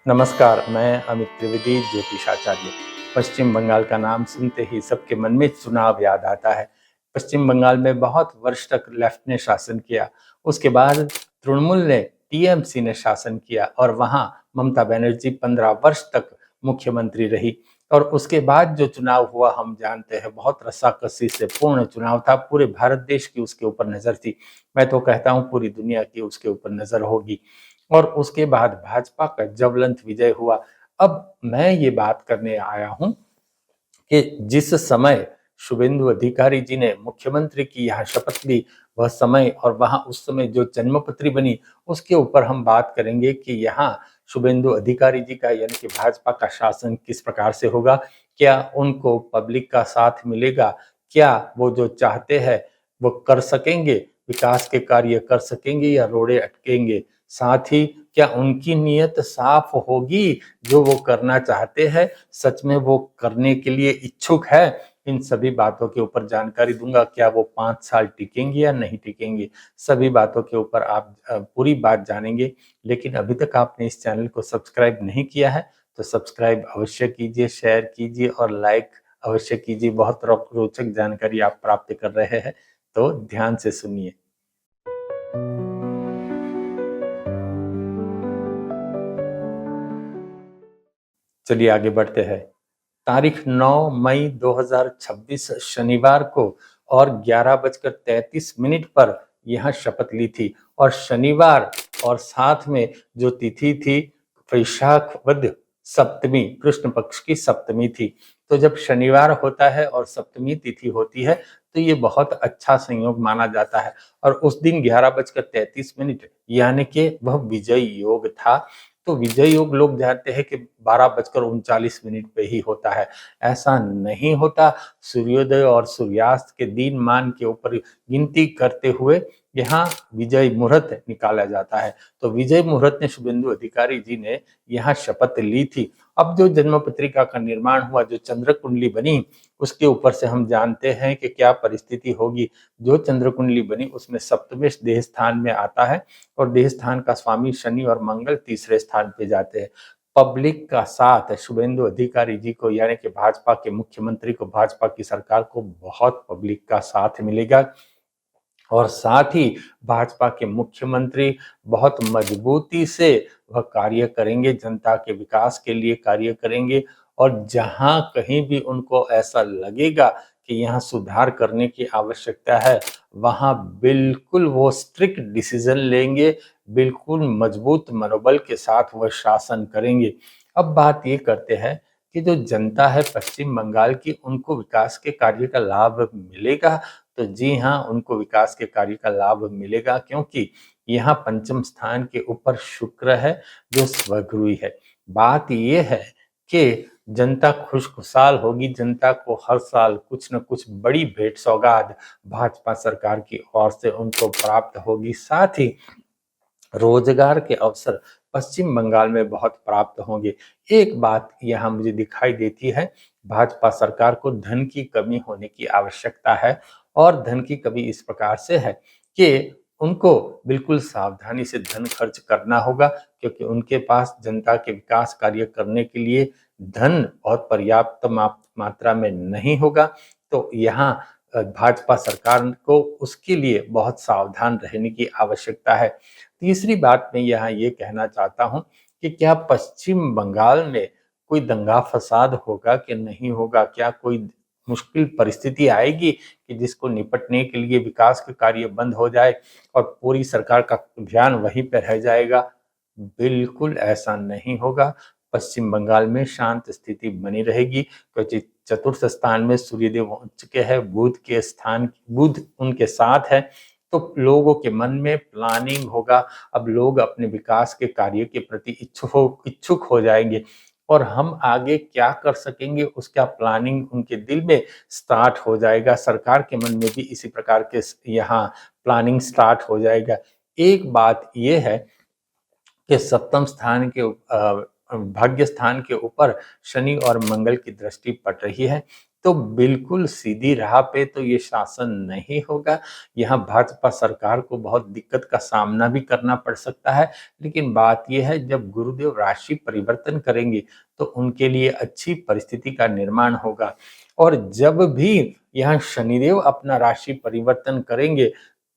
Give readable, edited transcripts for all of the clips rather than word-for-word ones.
नमस्कार, मैं अमित त्रिवेदी, ज्योतिषाचार्य। पश्चिम बंगाल का नाम सुनते ही सबके मन में चुनाव याद आता है। पश्चिम बंगाल में बहुत वर्ष तक लेफ्ट ने शासन किया। उसके बाद तृणमूल ने, टीएमसी ने शासन किया और वहां ममता बनर्जी 15 वर्ष तक मुख्यमंत्री रही। और उसके बाद जो चुनाव हुआ हम जानते हैं, बहुत रस्साकसी से पूर्ण चुनाव था। पूरे भारत देश की उसके ऊपर नजर थी। मैं तो कहता हूं पूरी दुनिया की उसके ऊपर नजर होगी। और उसके बाद भाजपा का ज्वलंत विजय हुआ। अब मैं ये बात करने आया हूं कि जिस समय शुभेंदु अधिकारी जी ने मुख्यमंत्री की यहाँ शपथ ली, वह समय और वहां उस समय जो जन्मपत्री बनी, उसके ऊपर हम बात करेंगे कि यहाँ शुभेंदु अधिकारी जी का यानी कि भाजपा का शासन किस प्रकार से होगा। क्या उनको पब्लिक का साथ मिलेगा? क्या वो जो चाहते हैं वो कर सकेंगे? विकास के कार्य कर सकेंगे या रोड़े अटकेंगे? साथ ही क्या उनकी नीयत साफ होगी? जो वो करना चाहते हैं सच में वो करने के लिए इच्छुक है? इन सभी बातों के ऊपर जानकारी दूंगा। क्या वो 5 साल टिकेंगे या नहीं टिकेंगे? सभी बातों के ऊपर आप पूरी बात जानेंगे। लेकिन अभी तक आपने इस चैनल को सब्सक्राइब नहीं किया है तो सब्सक्राइब अवश्य कीजिए, शेयर कीजिए और लाइक अवश्य कीजिए। बहुत रोचक जानकारी आप प्राप्त कर रहे हैं, तो ध्यान से सुनिए। चलिए आगे बढ़ते हैं। तारीख 9 मई 2026 शनिवार को और 11:33 पर यह शपथ ली थी। और शनिवार और साथ में जो तिथि थी, वैशाख वद सप्तमी, कृष्ण पक्ष की सप्तमी थी। तो जब शनिवार होता है और सप्तमी तिथि होती है तो ये बहुत अच्छा संयोग माना जाता है। और उस दिन 11:33 यानी कि वह विजय योग था। तो विजय योग लोग जानते हैं कि 12:39 पे ही होता है। ऐसा नहीं होता। सूर्योदय और सूर्यास्त के दिन मान के ऊपर गिनती करते हुए यहाँ विजय मुहूर्त निकाला जाता है। तो विजय मुहूर्त ने शुभेंदु अधिकारी जी ने यहाँ शपथ ली थी। अब जो जन्म पत्रिका का निर्माण हुआ, जो चंद्र कुंडली बनी, उसके ऊपर से हम जानते हैं कि क्या परिस्थिति होगी। जो चंद्र कुंडली बनी उसमें सप्तमेश देह स्थान में आता है और देह स्थान का स्वामी शनि और मंगल तीसरे स्थान पे जाते हैं। पब्लिक का साथ शुभेंदु अधिकारी जी को यानी कि भाजपा के मुख्यमंत्री को, भाजपा की सरकार को बहुत पब्लिक का साथ मिलेगा। और साथ ही भाजपा के मुख्यमंत्री बहुत मजबूती से वह कार्य करेंगे, जनता के विकास के लिए कार्य करेंगे। और जहां कहीं भी उनको ऐसा लगेगा कि यहाँ सुधार करने की आवश्यकता है, वहां बिल्कुल वो स्ट्रिक्ट डिसीजन लेंगे, बिल्कुल मजबूत मनोबल के साथ वह शासन करेंगे। अब बात ये करते हैं कि जो जनता है पश्चिम बंगाल की, उनको विकास के कार्य का लाभ मिलेगा? तो जी हाँ, उनको विकास के कार्य का लाभ मिलेगा, क्योंकि यहाँ पंचम स्थान के ऊपर शुक्र है जो स्वगृही है। बात ये है कि जनता खुशखुशाल होगी। जनता को हर साल कुछ न कुछ बड़ी भेंट सौगात भाजपा सरकार की ओर से उनको प्राप्त होगी। साथ ही रोजगार के अवसर पश्चिम बंगाल में बहुत प्राप्त होंगे। एक बात यहाँ मुझे दिखाई देती है, भाजपा सरकार को धन की कमी होने की आवश्यकता है। और धन की कमी इस प्रकार से है कि उनको बिल्कुल सावधानी से धन खर्च करना होगा, क्योंकि उनके पास जनता के विकास कार्य करने के लिए धन बहुत पर्याप्त मात्रा में नहीं होगा। तो यहाँ भाजपा सरकार को उसके लिए बहुत सावधान रहने की आवश्यकता है। तीसरी बात मैं यहाँ ये कहना चाहता हूँ कि क्या पश्चिम बंगाल में कोई दंगा फसाद होगा कि नहीं होगा? क्या कोई मुश्किल परिस्थिति आएगी कि जिसको निपटने के लिए विकास के कार्य बंद हो जाए और पूरी सरकार का ध्यान वहीं पर रह जाएगा? बिल्कुल ऐसा नहीं होगा। पश्चिम बंगाल में शांत स्थिति बनी रहेगी, क्योंकि चतुर्थ स्थान में सूर्यदेव हो चुके हैं, बुध उनके साथ है। तो लोगों के मन में प्लानिंग होगा। अब लोग अपने विकास के कार्य के प्रति इच्छुक हो जाएंगे और हम आगे क्या कर सकेंगे उसका प्लानिंग उनके दिल में स्टार्ट हो जाएगा। सरकार के मन में भी इसी प्रकार के यहाँ प्लानिंग स्टार्ट हो जाएगा। एक बात यह है कि सप्तम स्थान के भाग्य स्थान के ऊपर शनि और मंगल की दृष्टि पड़ रही है। तो बिल्कुल सीधी राह पे तो ये शासन नहीं होगा। यहाँ भाजपा सरकार को बहुत दिक्कत का सामना भी करना पड़ सकता है। लेकिन बात ये है, जब गुरुदेव राशि परिवर्तन करेंगे तो उनके लिए अच्छी परिस्थिति का निर्माण होगा। और जब भी यहाँ शनिदेव अपना राशि परिवर्तन करेंगे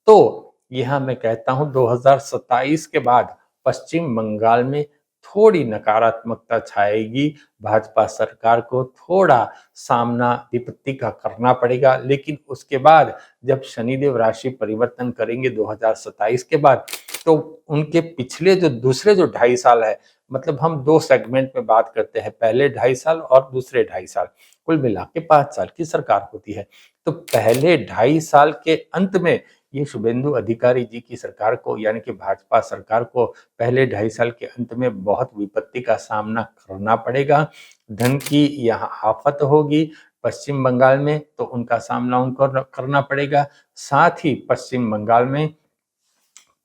तो यहाँ मैं कहता हूँ 2027 के बाद पश्चिम बंगाल में थोड़ी नकारात्मकता छाएगी। भाजपा सरकार को थोड़ा सामना विपत्ति का करना पड़ेगा, लेकिन उसके बाद जब शनिदेव राशि परिवर्तन करेंगे 2027 के बाद, तो उनके पिछले जो दूसरे जो 2.5 साल है, मतलब हम 2 सेगमेंट में बात करते हैं, पहले 2.5 साल और दूसरे 2.5 साल, कुल मिला के 5 साल की सरकार होती है। तो पहले 2.5 साल के अंत में ये शुभेंदु अधिकारी जी की सरकार को, यानी कि भाजपा सरकार को, पहले 2.5 साल के अंत में बहुत विपत्ति का सामना करना पड़ेगा। धन की यहाँ आफत होगी पश्चिम बंगाल में, तो उनका सामना उनको करना पड़ेगा। साथ ही पश्चिम बंगाल में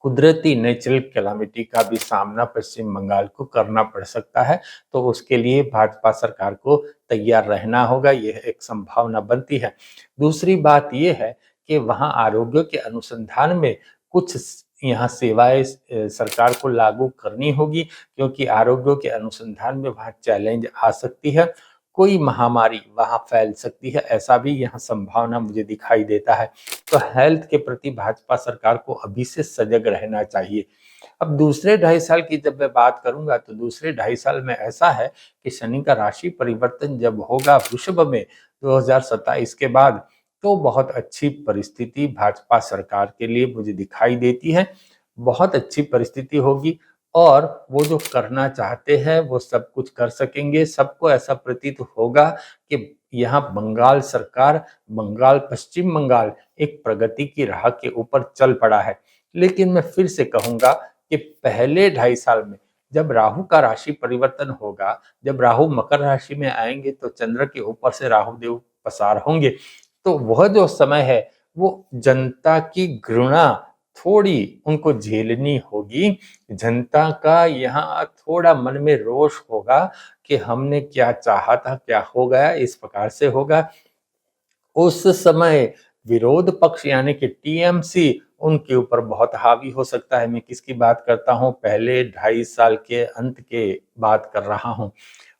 कुदरती नेचुरल कैलामिटी का भी सामना पश्चिम बंगाल को करना पड़ सकता है। तो उसके लिए भाजपा सरकार को तैयार रहना होगा, यह एक संभावना बनती है। दूसरी बात यह है कि वहाँ आरोग्य के अनुसंधान में कुछ यहाँ सेवाएं सरकार को लागू करनी होगी, क्योंकि आरोग्य के अनुसंधान में वहाँ चैलेंज आ सकती है, कोई महामारी वहाँ फैल सकती है, ऐसा भी यहाँ संभावना मुझे दिखाई देता है। तो हेल्थ के प्रति भाजपा सरकार को अभी से सजग रहना चाहिए। अब दूसरे 2.5 साल की जब मैं बात करूंगा, तो दूसरे 2.5 साल में ऐसा है कि शनि का राशि परिवर्तन जब होगा वृषभ में 2027 के बाद, तो बहुत अच्छी परिस्थिति भाजपा सरकार के लिए मुझे दिखाई देती है। बहुत अच्छी परिस्थिति होगी और वो जो करना चाहते हैं वो सब कुछ कर सकेंगे। सबको ऐसा प्रतीत होगा कि यहाँ बंगाल सरकार, बंगाल, पश्चिम बंगाल एक प्रगति की राह के ऊपर चल पड़ा है। लेकिन मैं फिर से कहूंगा कि पहले 2.5 साल में जब राहु का राशि परिवर्तन होगा, जब राहु मकर राशि में आएंगे, तो चंद्र के ऊपर से राहु देव पसार होंगे, तो वह जो समय है वो जनता की घृणा थोड़ी उनको झेलनी होगी। जनता का यहाँ थोड़ा मन में रोष होगा कि हमने क्या चाहा था, क्या हो गया, इस प्रकार से होगा। उस समय विरोध पक्ष यानी कि टीएमसी उनके ऊपर बहुत हावी हो सकता है। मैं किसकी बात करता हूँ, पहले 2.5 साल के अंत के बात कर रहा हूँ।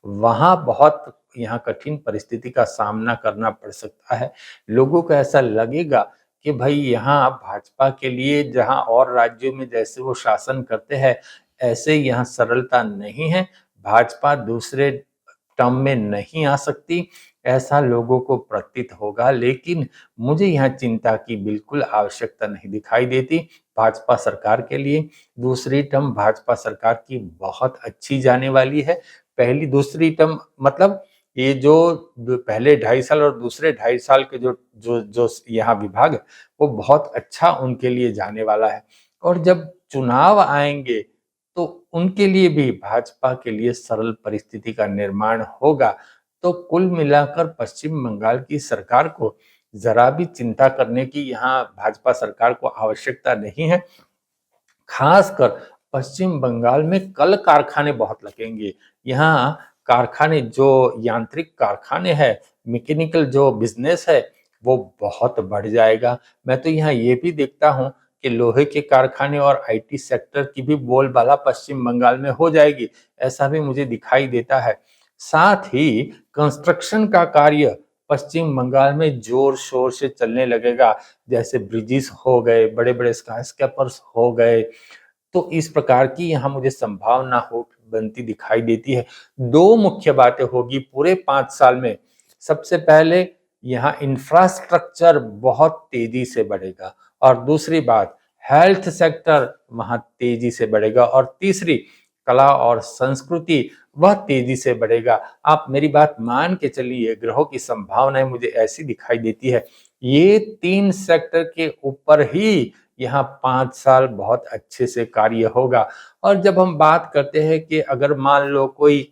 वहां बहुत यहाँ कठिन परिस्थिति का सामना करना पड़ सकता है। लोगों को ऐसा लगेगा कि भाई यहाँ भाजपा के लिए, जहाँ और राज्यों में जैसे वो शासन करते हैं ऐसे यहाँ सरलता नहीं है, भाजपा दूसरे टर्म में नहीं आ सकती, ऐसा लोगों को प्रतीत होगा। लेकिन मुझे यहाँ चिंता की बिल्कुल आवश्यकता नहीं दिखाई देती भाजपा सरकार के लिए। दूसरी टर्म भाजपा सरकार की बहुत अच्छी जाने वाली है। पहली दूसरी टर्म मतलब ये जो पहले 2.5 साल और दूसरे 2.5 साल के जो जो जो यहाँ विभाग, वो बहुत अच्छा उनके लिए जाने वाला है। और जब चुनाव आएंगे तो उनके लिए भी, भाजपा के लिए सरल परिस्थिति का निर्माण होगा। तो कुल मिलाकर पश्चिम बंगाल की सरकार को जरा भी चिंता करने की यहाँ भाजपा सरकार को आवश्यकता नहीं है। खासकर पश्चिम बंगाल में कल कारखाने बहुत लगेंगे। यहाँ कारखाने, जो यांत्रिक कारखाने हैं, मैकेनिकल जो बिजनेस है, वो बहुत बढ़ जाएगा। मैं तो यहाँ ये भी देखता हूँ कि लोहे के कारखाने और आईटी सेक्टर की भी बोलबाला पश्चिम बंगाल में हो जाएगी, ऐसा भी मुझे दिखाई देता है। साथ ही कंस्ट्रक्शन का कार्य पश्चिम बंगाल में जोर शोर से चलने लगेगा, जैसे ब्रिजेस हो गए, बड़े बड़े स्काईस्क्रैपर्स हो गए। तो इस प्रकार की यहाँ मुझे संभावना हो बनती दिखाई देती है। दो मुख्य बातें होगी पूरे 5 साल में। सबसे पहले यहाँ इंफ्रास्ट्रक्चर बहुत तेजी से बढ़ेगा, और दूसरी बात हेल्थ सेक्टर वहाँ तेजी से बढ़ेगा, और तीसरी कला और संस्कृति वह तेजी से बढ़ेगा। आप मेरी बात मान के चलिए, ग्रहों की संभावनाएं मुझे ऐसी दिखाई देती है, ये 3 सेक्टर के ऊपर ही यहाँ 5 साल बहुत अच्छे से कार्य होगा। और जब हम बात करते हैं कि अगर मान लो कोई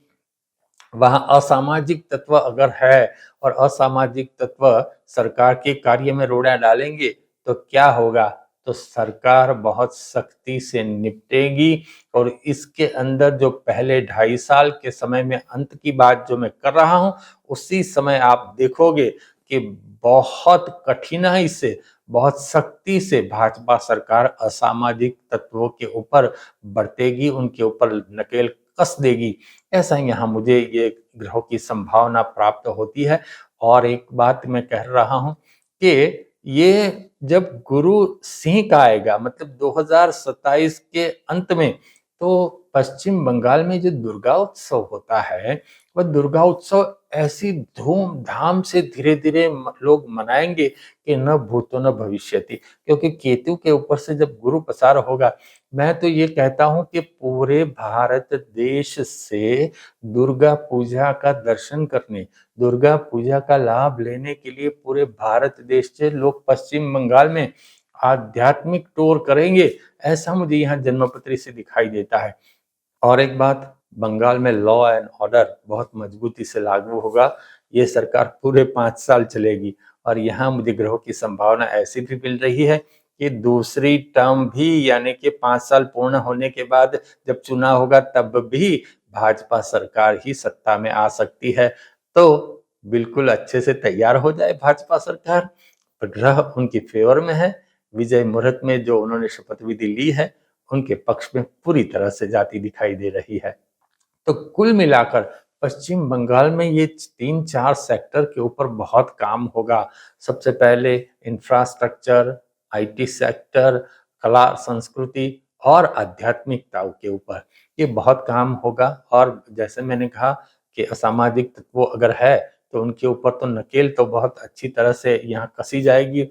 वहाँ असामाजिक तत्व अगर है, और असामाजिक तत्व सरकार के कार्य में रोड़ा डालेंगे, तो क्या होगा? तो सरकार बहुत सख्ती से निपटेगी और इसके अंदर जो पहले 2.5 साल के समय में अंत की बात जो मैं कर रहा हूँ, उसी समय आप देखोगे कि बहुत कठिनाई से, बहुत सख्ती से भाजपा सरकार असामाजिक तत्वों के ऊपर बरतेगी, उनके ऊपर नकेल कस देगी। ऐसा यहाँ मुझे ये ग्रहों की संभावना प्राप्त होती है। और एक बात मैं कह रहा हूँ कि ये जब गुरु सिंह का आएगा, मतलब 2027 के अंत में, तो पश्चिम बंगाल में जो दुर्गा उत्सव होता है, वह दुर्गा उत्सव ऐसी धूम-धाम से धीरे-धीरे लोग मनाएंगे कि न भूतो न भविष्यति। क्योंकि केतु के ऊपर से जब गुरु पसार होगा, मैं तो ये कहता हूँ कि पूरे भारत देश से दुर्गा पूजा का दर्शन करने, दुर्गा पूजा का लाभ लेने के लिए पूरे भारत देश से लोग पश्चिम बंगाल में आध्यात्मिक टूर करेंगे, ऐसा मुझे यहाँ जन्मपत्री से दिखाई देता है। और एक बात, बंगाल में लॉ एंड ऑर्डर बहुत मजबूती से लागू होगा। ये सरकार पूरे 5 साल चलेगी और यहाँ मुझे ग्रहों की संभावना ऐसी भी मिल रही है कि दूसरी टर्म भी, यानी कि 5 साल पूर्ण होने के बाद जब चुनाव होगा तब भी भाजपा सरकार ही सत्ता में आ सकती है। तो बिल्कुल अच्छे से तैयार हो जाए भाजपा सरकार। ग्रह उनकी फेवर में है। विजय मुहूर्त में जो उन्होंने शपथ विधि ली है, उनके पक्ष में पूरी तरह से जाती दिखाई दे रही है। तो कुल मिलाकर पश्चिम बंगाल में ये 3-4 सेक्टर के ऊपर बहुत काम होगा। सबसे पहले इंफ्रास्ट्रक्चर, आईटी सेक्टर, कला संस्कृति और आध्यात्मिकता के ऊपर ये बहुत काम होगा। और जैसे मैंने कहा कि असामाजिक तत्व अगर है तो उनके ऊपर तो नकेल तो बहुत अच्छी तरह से यहाँ कसी जाएगी।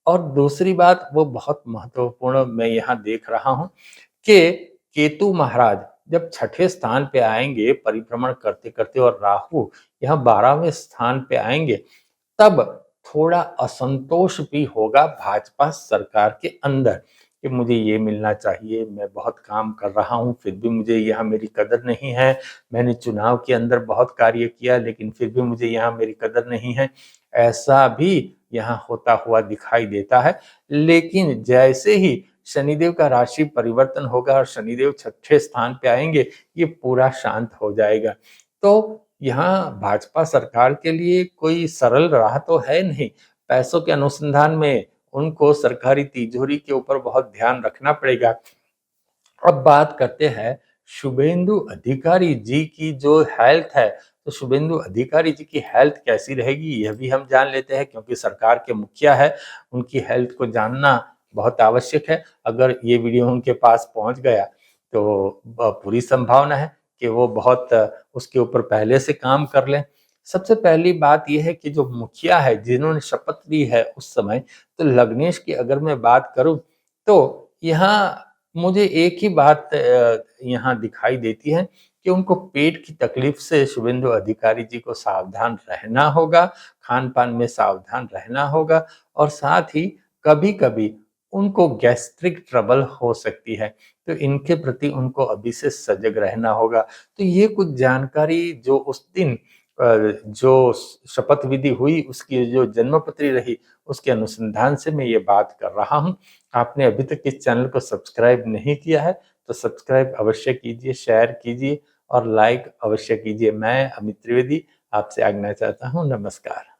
और दूसरी बात वो बहुत महत्वपूर्ण मैं यहाँ देख रहा हूँ कि केतु महाराज जब छठे स्थान पे आएंगे परिभ्रमण करते करते और राहु यहाँ 12वें स्थान पे आएंगे, तब थोड़ा असंतोष भी होगा भाजपा सरकार के अंदर कि मुझे ये मिलना चाहिए, मैं बहुत काम कर रहा हूँ फिर भी मुझे यहाँ मेरी कदर नहीं है, मैंने चुनाव के अंदर बहुत कार्य किया लेकिन फिर भी मुझे यहाँ मेरी कदर नहीं है, ऐसा भी यहाँ होता हुआ दिखाई देता है। लेकिन जैसे ही शनिदेव का राशि परिवर्तन होगा और शनिदेव छठे स्थान पे आएंगे, ये पूरा शांत हो जाएगा। तो यहाँ भाजपा सरकार के लिए कोई सरल राह तो है नहीं। पैसों के अनुसंधान में उनको सरकारी तिजोरी के ऊपर बहुत ध्यान रखना पड़ेगा। अब बात करते हैं शुभेंदु अधिकारी जी की जो हेल्थ है, तो शुभेंदु अधिकारी जी की हेल्थ कैसी रहेगी यह भी हम जान लेते हैं क्योंकि सरकार के मुखिया है, उनकी हेल्थ को जानना बहुत आवश्यक है। अगर ये वीडियो उनके पास पहुंच गया तो पूरी संभावना है कि वो बहुत उसके ऊपर पहले से काम कर लें। सबसे पहली बात यह है कि जो मुखिया है जिन्होंने शपथ ली है उस समय, तो लग्नेश की अगर मैं बात करूं तो यहाँ मुझे एक ही बात यहाँ दिखाई देती है कि उनको पेट की तकलीफ से शुभेंदु अधिकारी जी को सावधान रहना होगा, खान-पान में सावधान रहना होगा और साथ ही कभी-कभी उनको गैस्ट्रिक ट्रबल हो सकती है, तो इनके प्रति उनको अभी से सजग रहना होगा। तो ये कुछ जानकारी जो उस दिन जो शपथ विधि हुई उसकी जो जन्मपत्री रही, उसके अनुसंधान से मैं ये बात कर रहा हूँ। आपने अभी तक इस चैनल को सब्सक्राइब नहीं किया है, तो सब्सक्राइब अवश्य कीजिए, शेयर कीजिए और लाइक अवश्य कीजिए। मैं अमित त्रिवेदी आपसे आज्ञा चाहता हूँ। नमस्कार।